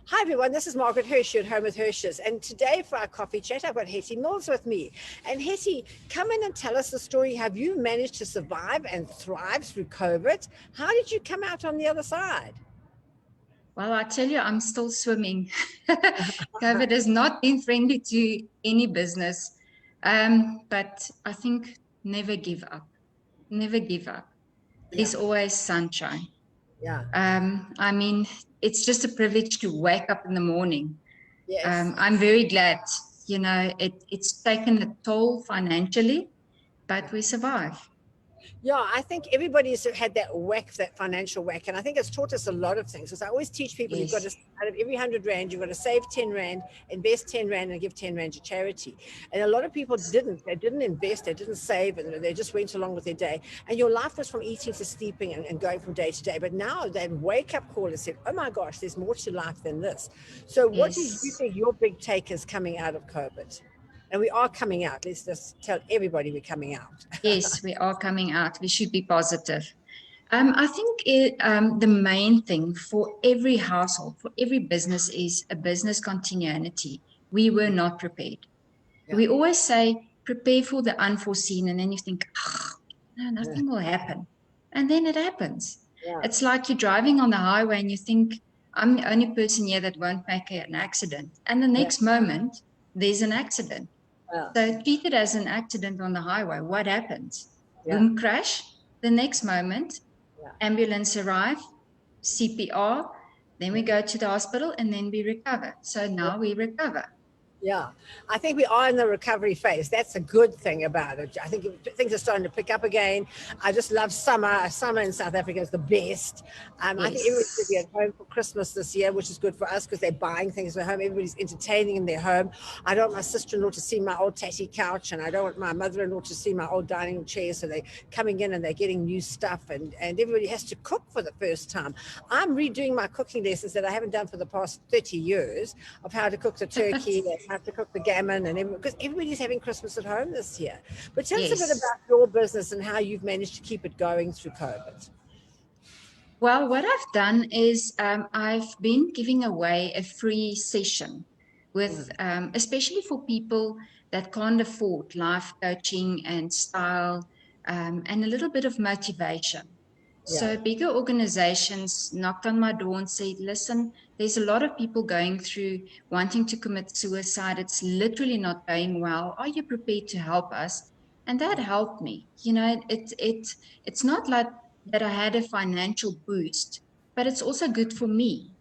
Hi everyone, this is Margaret Hirsch at Home with Hirsch's, and today for our coffee chat I've got Hettie Mills with me. And Hettie, come in and tell us the story. Have you managed to survive and thrive through COVID? How did you come out on the other side? Well, I tell you, I'm still swimming. COVID has not been friendly to any business. But I think never give up. Never give up. Yeah, There's always sunshine. yeah, I mean, it's just a privilege to wake up in the morning. yes. I'm very glad, it's taken a toll financially, Yeah. but we survive. Yeah, I think everybody's had that whack, that financial whack. And I think it's taught us a lot of things. Because I always teach people you've got to, Yes, out of every 100 Rand, you've got to save 10 Rand, invest 10 Rand, and give 10 Rand to charity. And a lot of people didn't. They didn't invest, they didn't save, and they just went along with their day. And your life was from eating to sleeping and going from day to day. But now they wake up call and said, oh my gosh, there's more to life than this. So, what do you yes. think your big take is coming out of COVID? And we are coming out. Let's just tell everybody we're coming out. Yes, we are coming out. We should be positive. I think the main thing for every household, for every business, is a business continuity. We were not prepared. Yeah. We always say, prepare for the unforeseen, and then you think, no, Yeah. nothing will happen. And then it happens. Yeah. It's like you're driving on the highway and you think, I'm the only person here that won't make an accident. And the Yeah. next moment, there's an accident. Yeah. So treat it as an accident on the highway. What happens? Yeah. Boom, crash. The next moment, Yeah. ambulance arrive, CPR, then we go to the hospital and then we recover. So now we recover. Yeah, I think we are in the recovery phase. That's a good thing about it. I think things are starting to pick up again. I just love summer. Summer in South Africa is the best. I think everybody's going to be Yes. at home for Christmas this year, which is good for us because they're buying things for home. Everybody's entertaining in their home. I don't want my sister-in-law to see my old tatty couch, and I don't want my mother-in-law to see my old dining room chair. So they're coming in and they're getting new stuff, and everybody has to cook for the first time. I'm redoing my cooking lessons that I haven't done for the past 30 years of how to cook the turkey, how to cook the gammon, and because everybody's having Christmas at home this year. But tell us a bit Yes. about your business and how you've managed to keep it going through COVID. Well, what I've done is I've been giving away a free session with, especially for people that can't afford life coaching and style and a little bit of motivation. Yeah, So bigger organizations knocked on my door and said, listen, there's a lot of people going through wanting to commit suicide. It's literally not going well. Are you prepared to help us? And that helped me. It's not like that I had a financial boost, but it's also good for me.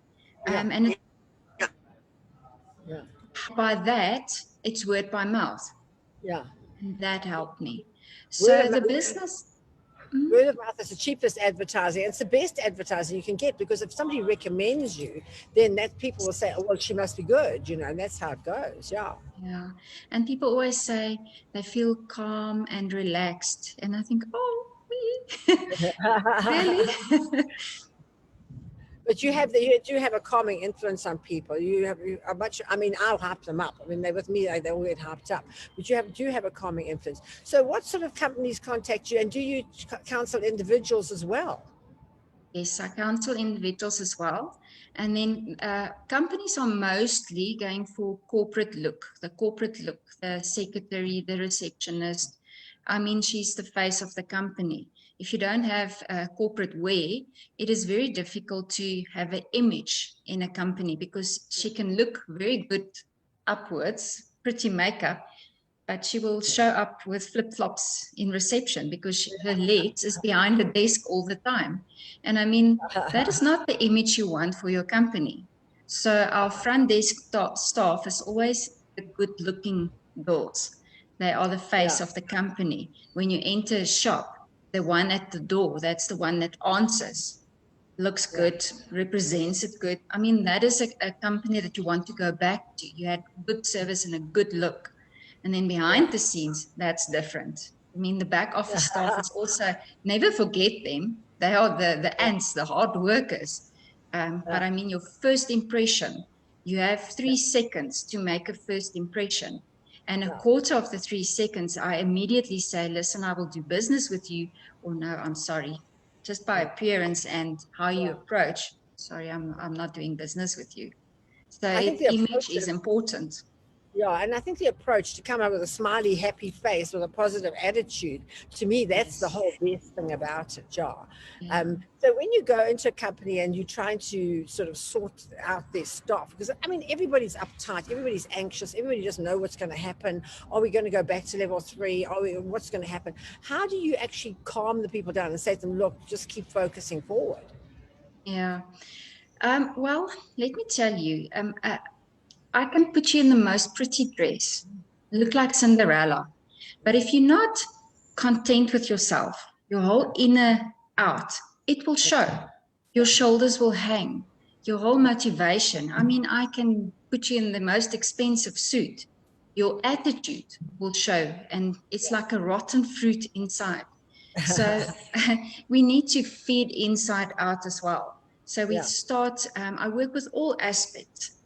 yeah, And yeah, by that, it's word by mouth. yeah. And that helped me. Word So of the mouth, business, word of mouth is the cheapest advertising. It's the best advertising you can get because if somebody recommends you, then that people will say, "Oh, well, she must be good," and that's how it goes. Yeah. yeah. And people always say they feel calm and relaxed. And I think, oh, me? Really? But you do have a calming influence on people. You are much. I mean, I'll hype them up. I mean, they with me, they all get hyped up. But do have a calming influence. So, what sort of companies contact you, and do you counsel individuals as well? Yes, I counsel individuals as well. And then companies are mostly going for corporate look, the secretary, the receptionist. I mean, she's the face of the company. If you don't have corporate wear, it is very difficult to have an image in a company because she can look very good upwards, pretty makeup, but she will show up with flip-flops in reception because her legs is behind the desk all the time. And I mean, that is not the image you want for your company. So our front desk staff is always the good-looking girls. They are the Yeah, face of the company. When you enter a shop, the one at the door, that's the one that answers, looks yeah, good, represents it good. I mean, that is a company that you want to go back to. You had good service and a good look. And then yeah, behind the scenes, that's different. I mean, the back office staff is also, never forget them. They are the yeah, ants, the hard workers. But yeah, I mean, your first impression, you have 3 seconds to make a first impression. And a yeah, quarter of the 3 seconds, I immediately say, listen, I will do business with you, or no, I'm sorry. Just by yeah, appearance and how you yeah. approach, sorry, I'm not doing business with you. So I think the image approach is important. Yeah, and I think the approach to come up with a smiley, happy face with a positive attitude, to me, that's the Yes. whole best thing about it, Jar. Yeah. So when you go into a company and you're trying to sort of sort out their staff, because I mean, everybody's uptight, everybody's anxious, everybody doesn't know what's going to happen. Are we going to go back to level 3? What's going to happen? How do you actually calm the people down and say to them, look, just keep focusing forward? Yeah. Well, let me tell you, I can put you in the most pretty dress, look like Cinderella. But if you're not content with yourself, your whole inner out, it will show. Your shoulders will hang, your whole motivation. I mean, I can put you in the most expensive suit. Your attitude will show, and it's like a rotten fruit inside. So we need to feed inside out as well. So we Yeah, start, I work with all aspects.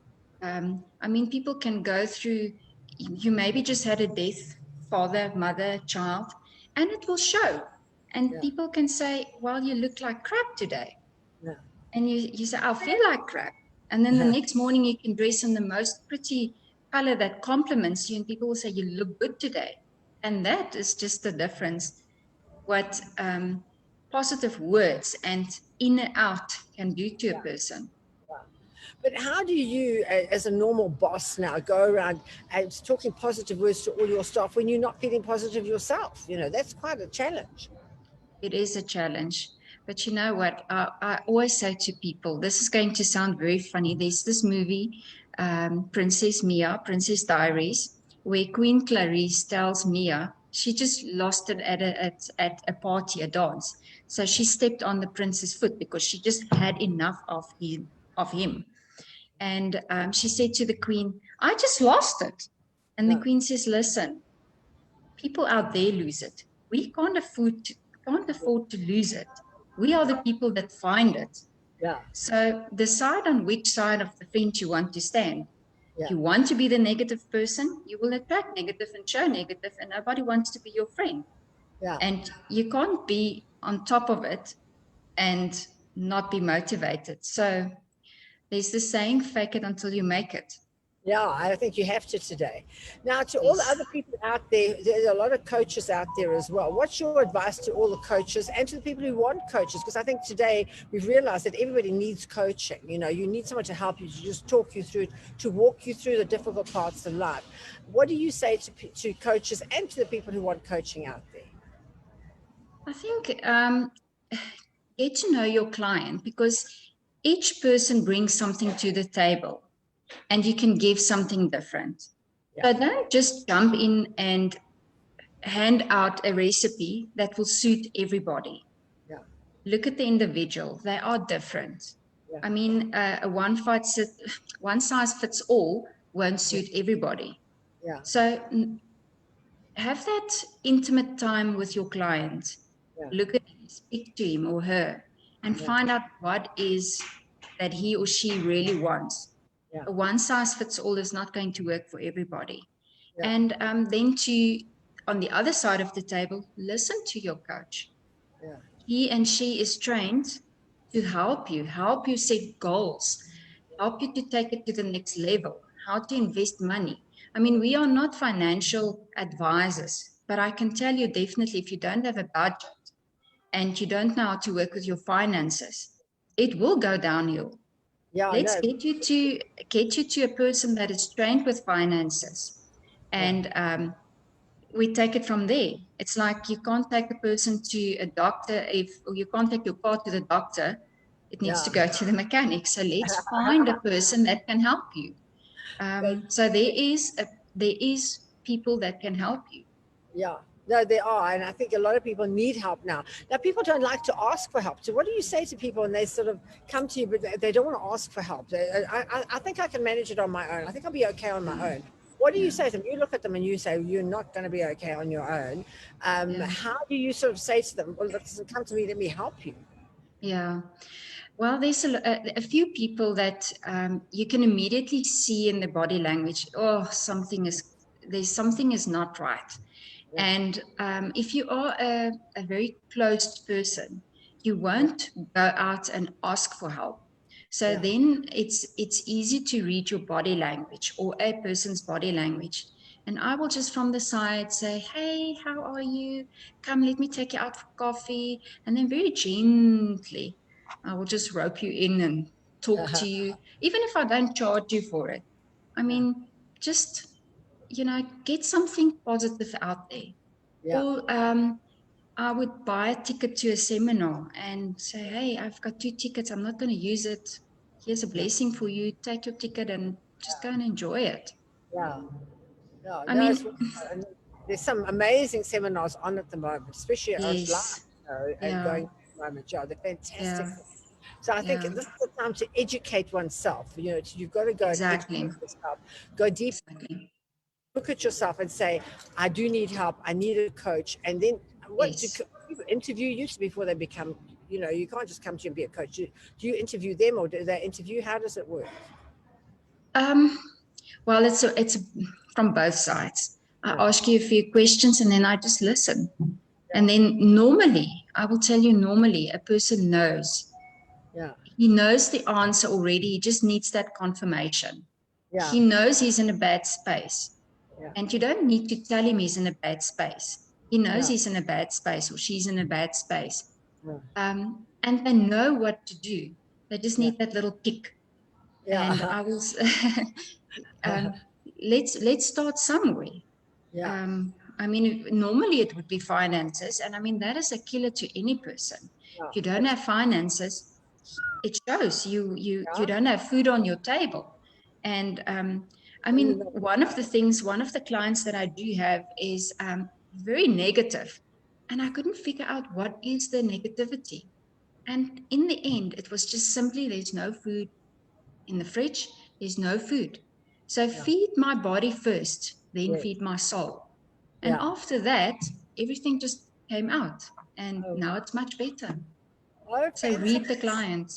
I mean, people can go through, you maybe just had a death, father, mother, child, and it will show. And yeah, people can say, well, you look like crap today. yeah. And you say, I feel like crap. And then the next morning you can dress in the most pretty color that compliments you, and people will say, you look good today. And that is just the difference what positive words and in and out can do to a person. But how do you, as a normal boss now, go around and talking positive words to all your staff when you're not feeling positive yourself? You know, that's quite a challenge. It is a challenge. But you know what? I always say to people, this is going to sound very funny. There's this movie, Princess Mia, Princess Diaries, where Queen Clarice tells Mia she just lost it at a party, a dance. So she stepped on the prince's foot because she just had enough of him. And she said to the queen, I just lost it. And the Yeah, queen says, listen, people out there lose it. We can't afford to lose it. We are the people that find it. yeah, So decide on which side of the fence you want to stand. If yeah, you want to be the negative person, you will attract negative and show negative, and nobody wants to be your friend. yeah. And you can't be on top of it and not be motivated. So there's the saying, fake it until you make it. Yeah, I think you have to today. Now, to all the Yes. other people out there, there's a lot of coaches out there as well. What's your advice to all the coaches and to the people who want coaches? Because I think today we've realized that everybody needs coaching. You know, you need someone to help you, to just talk you through, to walk you through the difficult parts of life. What do you say to coaches and to the people who want coaching out there? I think get to know your client because each person brings something to the table and you can give something different. Yeah, So don't just jump in and hand out a recipe that will suit everybody. yeah, Look at the individual, they are different. yeah, I mean, one size fits all won't suit everybody. yeah, So have that intimate time with your client. yeah, Look at him, speak to him or her, and yeah, find out what is that he or she really wants. yeah, A one size fits all is not going to work for everybody. yeah, And then on the other side of the table, listen to your coach. yeah, He and she is trained to help you set goals, help you to take it to the next level, how to invest money. I mean, we are not financial advisors, but I can tell you definitely if you don't have a budget and you don't know how to work with your finances, it will go downhill. yeah, Let's no, get you to a person that is trained with finances, yeah, and we take it from there. It's like you can't take a person to a doctor or you can't take your car to the doctor. It needs yeah. to go to the mechanic. So let's find a person that can help you. They, So there is people that can help you. Yeah, no, they are. And I think a lot of people need help now. Now, people don't like to ask for help. So, what do you say to people when they sort of come to you, but they don't want to ask for help? I think I can manage it on my own. I think I'll be okay on my own. What do you Yeah, say to them? You look at them and you say, you're not going to be okay on your own. yeah, How do you sort of say to them, well, listen, come to me, let me help you? yeah. Well, there's a few people that you can immediately see in the body language. Oh, something is not right. Yeah, And if you are a very closed person, you yeah, won't go out and ask for help. So then it's easy to read your body language or a person's body language. And I will just from the side say, hey, how are you? Come, let me take you out for coffee. And then very gently, I will just rope you in and talk to you, even if I don't charge you for it. I mean, just, get something positive out there. Or I would buy a ticket to a seminar and say, hey, I've got 2 tickets. I'm not going to use it. Here's a blessing for you. Take your ticket and just go and enjoy it. Yeah. No, I no, mean, it's, and there's some amazing seminars on at the moment, especially online, yes. and Yeah. going at the moment. Yeah, they're fantastic. Yeah. So I think Yeah. this is the time to educate oneself. You've got to go and Exactly. educate yourself. Go deep, Exactly. look at yourself and say, I do need help. I need a coach. And then what do Yes. people interview you before they become, you can't just come to you and be a coach. Do you interview them or do they interview? How does it work? Um, well, it's from both sides. I Yeah. ask you a few questions and then I just listen. Yeah. And then normally, I will tell you, normally a person knows. Yeah. He knows the answer already. He just needs that confirmation. Yeah. He knows he's in a bad space. Yeah. And you don't need to tell him he's in a bad space. He knows Yeah. he's in a bad space or she's in a bad space. Yeah. And they know what to do. They just need that little kick. Yeah. And I will, let's start somewhere. Yeah. I mean, normally it would be finances. And I mean, that is a killer to any person. Yeah. If you don't have finances, it shows you Yeah. don't have food on your table. And I mean, one of the clients that I do have is very negative, and I couldn't figure out what is the negativity. And in the end, it was just simply there's no food in the fridge, there's no food. So feed my body first, then Yes. feed my soul. And Yeah. after that, everything just came out, and Oh, now it's much better. oh, So read fantastic. the clients.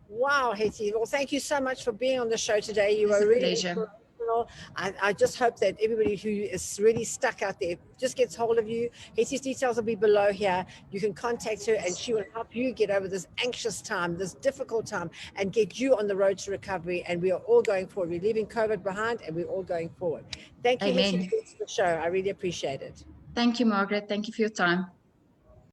Wow, Hettie. Well, thank you so much for being on the show today. You It's were a really pleasure. inspirational. I just hope that everybody who is really stuck out there just gets hold of you. Hettie's details will be below here. You can contact her and she will help you get over this anxious time, this difficult time, and get you on the road to recovery. And we are all going forward. We're leaving COVID behind and we're all going forward. Thank you, Hettie, Amen. for the show. I really appreciate it. Thank you, Margaret. Thank you for your time.